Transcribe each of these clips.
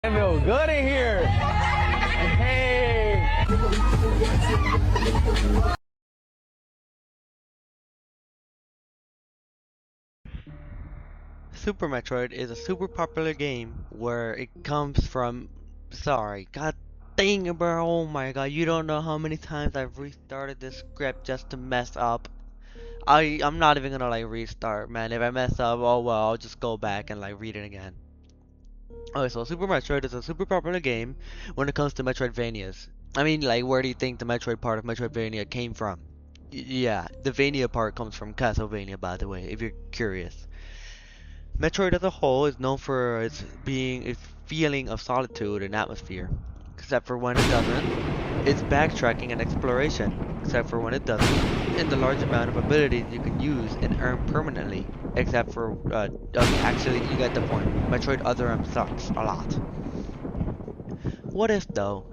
I feel good in here. Hey. Super Metroid is a super popular game where it comes from. Sorry, god dang it, bro. Oh my god, you don't know how many times I've restarted this script just to mess up. I'm not even gonna like restart, man. If I mess up, oh well, I'll just go back and like read it again. Okay, so Super Metroid is a super popular game when it comes to Metroidvanias. I mean, like, where do you think the Metroid part of Metroidvania came from? Yeah, the Vania part comes from Castlevania, by the way, if you're curious. Metroid as a whole is known for its feeling of solitude and atmosphere, except for when it doesn't. It's backtracking and exploration, except for when it doesn't. And the large amount of abilities you can use and earn permanently, except for okay, actually, you get the point. Metroid Other M sucks a lot. What if though?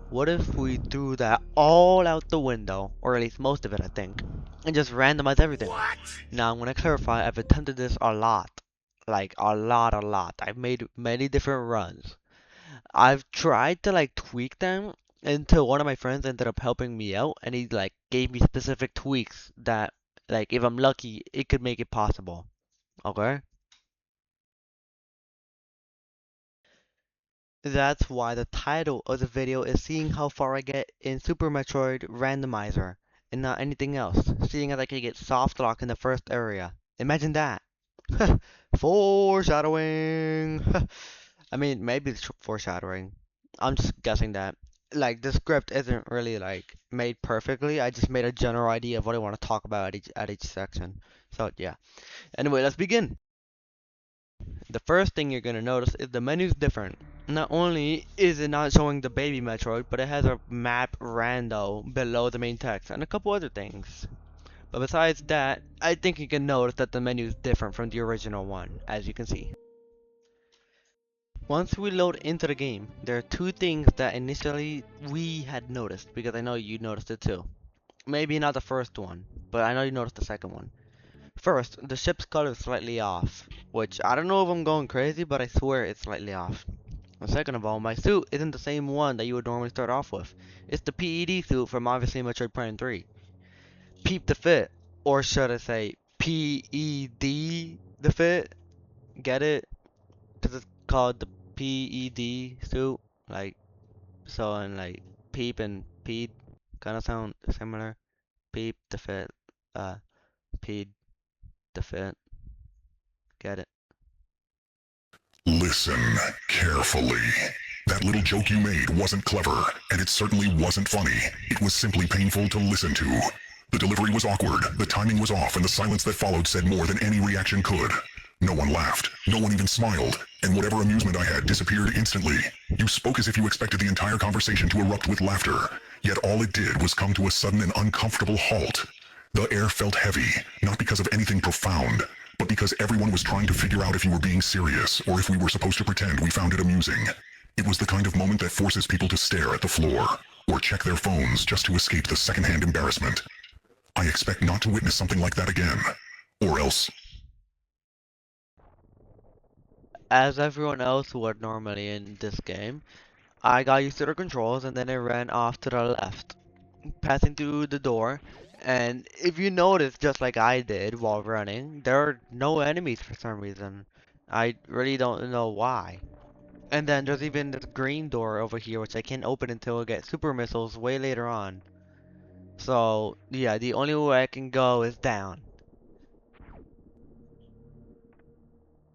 What if we threw that all out the window, or at least most of it, I think, and just randomize everything? Now I'm gonna clarify. I've attempted this a lot. Like a lot. I've made many different runs. I've tried to like tweak them until one of my friends ended up helping me out and he like gave me specific tweaks that like if I'm lucky it could make it possible. Okay? That's why the title of the video is seeing how far I get in Super Metroid Randomizer and not anything else. Seeing as I can get soft lock in the first area. Imagine that. Foreshadowing. I mean, maybe it's foreshadowing. I'm just guessing that. Like, the script isn't really, like, made perfectly. I just made a general idea of what I want to talk about at each section. So, yeah. Anyway, let's begin. The first thing you're gonna notice is the menu's different. Not only is it not showing the baby Metroid, but it has a map rando below the main text and a couple other things. But besides that, I think you can notice that the menu is different from the original one, as you can see. Once we load into the game, there are two things that initially we had noticed, because I know you noticed it too. Maybe not the first one, but I know you noticed the second one. First, the ship's color is slightly off, which I don't know if I'm going crazy, but I swear it's slightly off. And second of all, my suit isn't the same one that you would normally start off with. It's the PED suit from obviously Metroid Prime 3. Peep the fit, or should I say PED the fit? Get it? Because it's called the PED suit. Like, so, and like, peep and ped kind of sound similar. Peep the fit, uh, ped the fit. Get it? Listen carefully. That little joke you made wasn't clever, and it certainly wasn't funny. It was simply painful to listen to. The delivery was awkward, the timing was off, and the silence that followed said more than any reaction could. No one laughed, no one even smiled, and whatever amusement I had disappeared instantly. You spoke as if you expected the entire conversation to erupt with laughter, yet all it did was come to a sudden and uncomfortable halt. The air felt heavy, not because of anything profound, but because everyone was trying to figure out if you were being serious, or if we were supposed to pretend we found it amusing. It was the kind of moment that forces people to stare at the floor, or check their phones just to escape the secondhand embarrassment. I expect not to witness something like that again. Or else. As everyone else would normally in this game, I got used to the controls and then I ran off to the left, passing through the door. And if you notice, just like I did while running, there are no enemies for some reason. I really don't know why. And then there's even this green door over here, which I can't open until I get super missiles way later on. So, yeah, the only way I can go is down.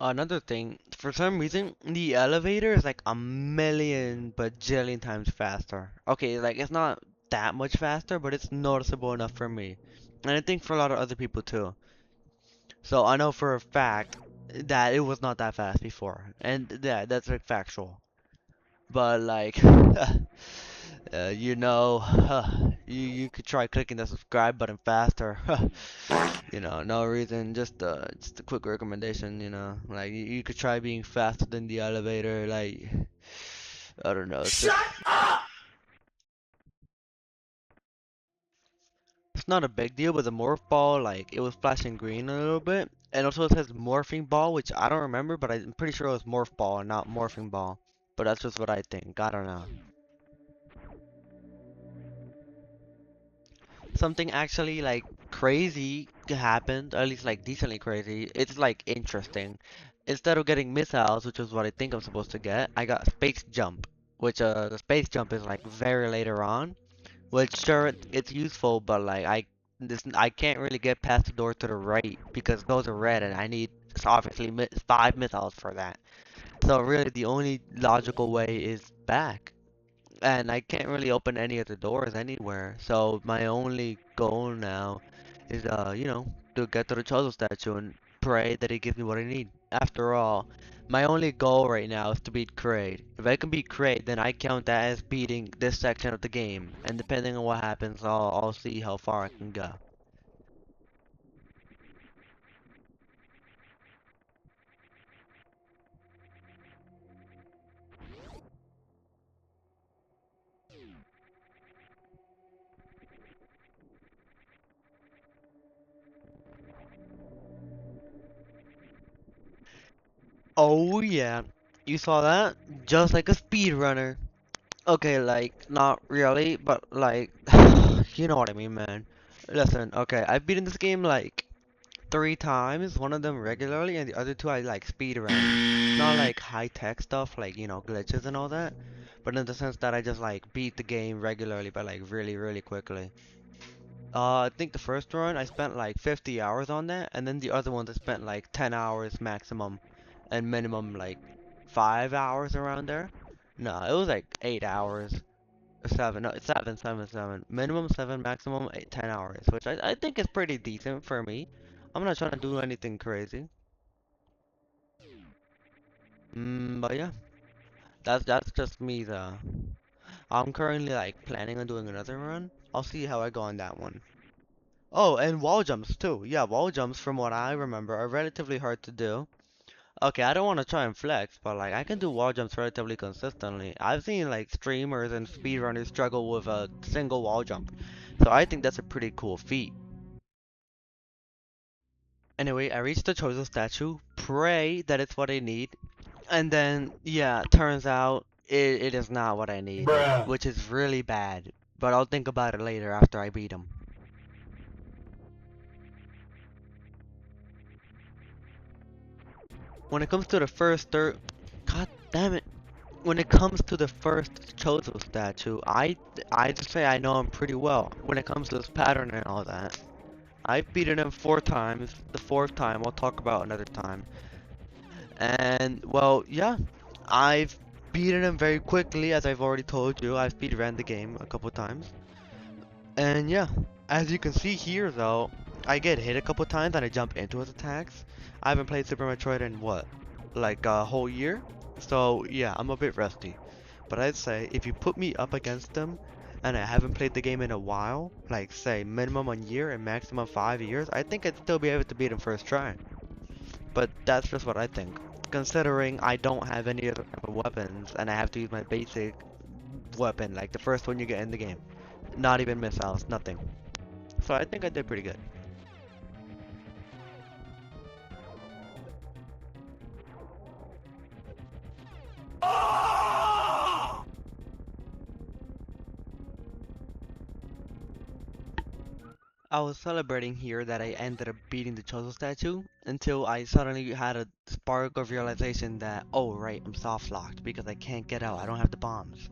Another thing, for some reason, the elevator is like a million bajillion times faster. Okay, like it's not that much faster, but it's noticeable enough for me. And I think for a lot of other people too. So I know for a fact that it was not that fast before. And yeah, that's like factual. But like, you know, you could try clicking the subscribe button faster. You know, no reason, just a quick recommendation, you know, like you could try being faster than the elevator, like I don't know, it's not a big deal, but the morph ball, like it was flashing green a little bit, and also it says morphing ball, which I don't remember, but I'm pretty sure it was morph ball and not morphing ball. But that's just what I think. I don't know. Something actually like crazy happened, at least like decently crazy. It's like interesting. Instead of getting missiles, which is what I think I'm supposed to get, I got space jump, which the space jump is like very later on, which sure it's useful, but like I can't really get past the door to the right because those are red and I need obviously 5 missiles for that. So really the only logical way is back. And I can't really open any of the doors anywhere. So my only goal now is, to get to the Chozo statue and pray that he gives me what I need. After all, my only goal right now is to beat Kraid. If I can beat Kraid, then I count that as beating this section of the game. And depending on what happens, I'll see how far I can go. Oh yeah, you saw that? Just like a speedrunner. Okay, like, not really, but like, you know what I mean, man. Listen, okay, I've beaten this game like 3 times, one of them regularly, and the other two I like speed ran. Not like high tech stuff, like, glitches and all that, but in the sense that I just like beat the game regularly, but like really, really quickly. I think the first run I spent like 50 hours on that, and then the other ones I spent like 10 hours maximum, and minimum like 5 hours around there. No, it was like 8 hours. Seven, no, it's seven, seven, seven. Minimum seven, maximum 10 hours, which I think is pretty decent for me. I'm not trying to do anything crazy. But yeah, that's just me though. I'm currently like planning on doing another run. I'll see how I go on that one. Oh, and wall jumps too. Yeah, wall jumps from what I remember are relatively hard to do. Okay, I don't want to try and flex, but like I can do wall jumps relatively consistently. I've seen like streamers and speedrunners struggle with a single wall jump. So I think that's a pretty cool feat. Anyway, I reached the Chozo statue, pray that it's what I need, and then, yeah, turns out it is not what I need, which is really bad. But I'll think about it later after I beat him. When it comes to the first third, god damn it. When it comes to the first Chozo statue, I just say I know him pretty well. When it comes to this pattern and all that, I've beaten him 4 times. The fourth time I'll talk about another time. And well, yeah, I've beaten him very quickly, as I've already told you. I've speedrun the game a couple times. And yeah, as you can see here though, I get hit a couple times and I jump into his attacks. I haven't played Super Metroid in what, like a whole year? So yeah, I'm a bit rusty. But I'd say if you put me up against him and I haven't played the game in a while, like say minimum a year and maximum 5 years, I think I'd still be able to beat him first try. But that's just what I think. Considering I don't have any other type of weapons and I have to use my basic weapon, like the first one you get in the game. Not even missiles, nothing. So I think I did pretty good. I was celebrating here that I ended up beating the Chozo statue until I suddenly had a spark of realization that, oh right, I'm soft locked because I can't get out, I don't have the bombs.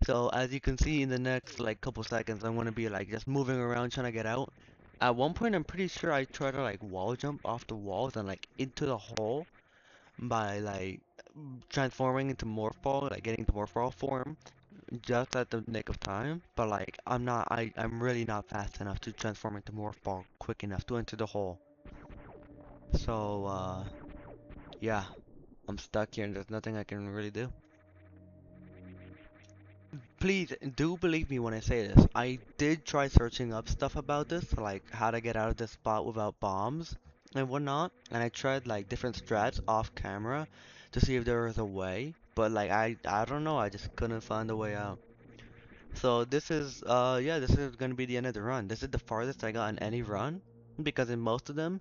So as you can see in the next like couple seconds, I'm gonna be like just moving around trying to get out. At one point, I'm pretty sure I tried to like wall jump off the walls and like into the hole by like transforming into Morphball, like getting to Morphball form just at the nick of time. But like I'm really not fast enough to transform into Morphball quick enough to enter the hole. So yeah, I'm stuck here and there's nothing I can really do. Please do believe me when I say this. I did try searching up stuff about this, like how to get out of this spot without bombs and whatnot. And I tried like different strats off camera to see if there was a way. But like I don't know, I just couldn't find a way out. So this is yeah, this is gonna be the end of the run. This is the farthest I got in any run because in most of them,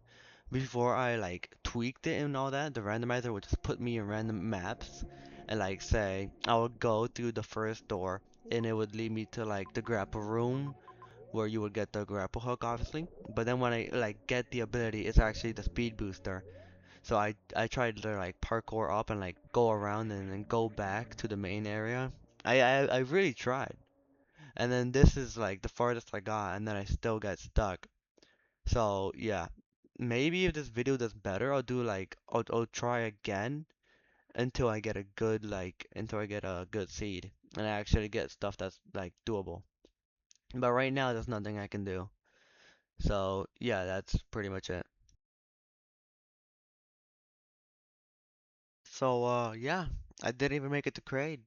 before I like tweaked it and all that, the randomizer would just put me in random maps and like say I would go through the first door and it would lead me to like the grapple room where you would get the grapple hook obviously. But then when I like get the ability, it's actually the speed booster. So I tried to like parkour up and like go around and then go back to the main area. I really tried. And then this is like the farthest I got and then I still got stuck. So yeah, maybe if this video does better, I'll do like I'll try again until I get a good until I get a good seed and I actually get stuff that's like doable. But right now there's nothing I can do. So yeah, that's pretty much it. So yeah, I didn't even make it to grade.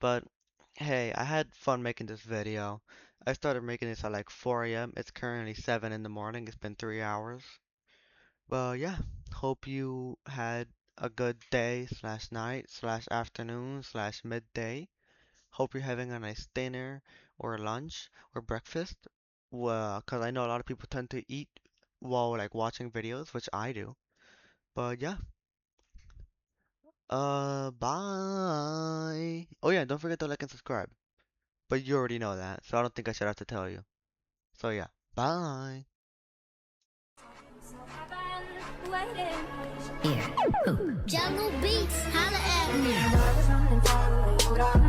But hey, I had fun making this video. I started making this at like 4 a.m. It's currently 7 in the morning. It's been 3 hours. But yeah, hope you had a good day slash night slash afternoon slash midday. Hope you're having a nice dinner or lunch or breakfast. Well, 'cause I know a lot of people tend to eat while like watching videos, which I do. But yeah, bye. Oh yeah, don't forget to like and subscribe. But you already know that, so I don't think I should have to tell you. So yeah, bye. Here, who? Jungle Beats, holla at me.